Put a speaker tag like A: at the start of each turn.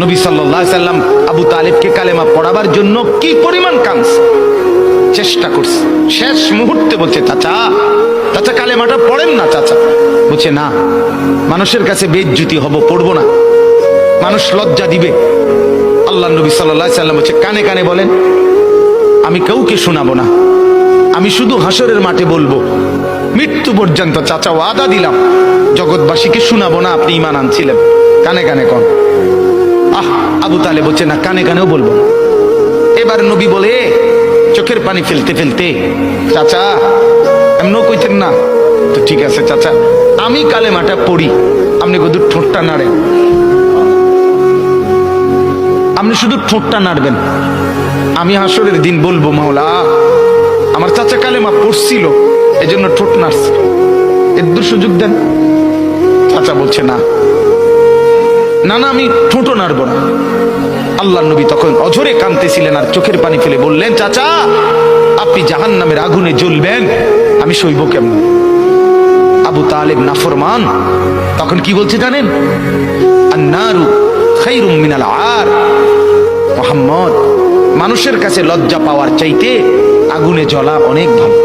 A: নবী সাল্লাল্লাহু আলাইহি সাল্লাম আবু তালেবকে কালেমা পড়াবার জন্য কি পরিমাণ কাঁদছে, চেষ্টা করছে। শেষ মুহূর্তে বলছে, চাচা চাচা কালেমাটা পড়েন না চাচা। বলছে না, মানুষের কাছে বেইজ্জতি হব, পড়বো না, মানুষ লজ্জা দিবে। আল্লাহ নবী সাল্লাল্লাহু আলাইহি সাল্লাম বলছে, কানে কানে বলেন, আমি কাউকে শোনাবো না, আমি শুধু হাসরের মাঠে বলবো, মৃত্যু পর্যন্ত চাচা ওয়াদা দিলাম জগৎবাসীকে শোনাবো না আপনি ঈমান আনছিলেন, কানে কানে কন। আবু তালেব বলছে না, কানে কানেও বলবো না। এবার নবী বলে চোখের পানি ফেলতে ফেলতে, চাচা এমনও কইতেন না তো, ঠিক আছে চাচা আমি কালেমাটা পড়ি, আপনি শুধু ঠোঁটটা নাড়েন, আপনি শুধু ঠোঁটটা নাড়বেন, আমি হাসরের দিন বলবো মাওলা আমার চাচা কালেমা পড়ছিল এজন্য ঠোঁট নাড়ছে, এর সুযোগ দেন। চাচা বলছে না না না, আমি ঠোঁটও নাড়বো না। আল্লাহ নবী তখন অঝরে কাঁদতেছিলেন আর চোখের পানি ফেলে বললেন, চাচা আপনি জাহান্নামের আগুনে জ্বলবেন, আমি সইব কেমন? আবু তালেব নাফরমান তখন কি বলছে জানেন? আন্নারু খায়রুম মিনাল আর। মুহাম্মদ, মানুষের কাছে লজ্জা পাওয়ার চাইতে আগুনে জ্বলা অনেক ভালো।